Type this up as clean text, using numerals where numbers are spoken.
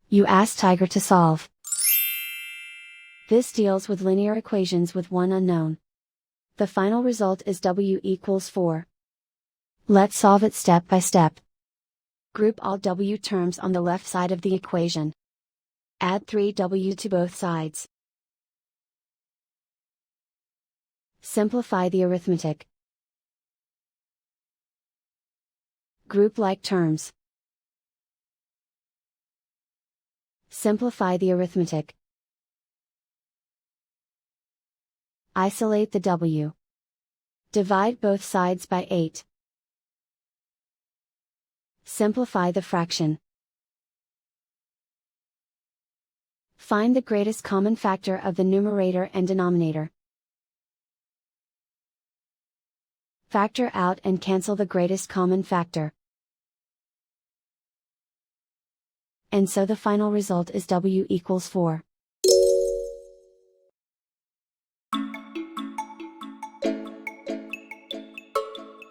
You ask Tiger to solve. This deals with linear equations with one unknown. The final result is W equals 4. Let's solve it step by step. Group all W terms on the left side of the equation. Add 3W to both sides. Simplify the arithmetic. Group like terms. Simplify the arithmetic. Isolate the W. Divide both sides by 8. Simplify the fraction. Find the greatest common factor of the numerator and denominator. Factor out and cancel the greatest common factor. And so the final result is W equals 4.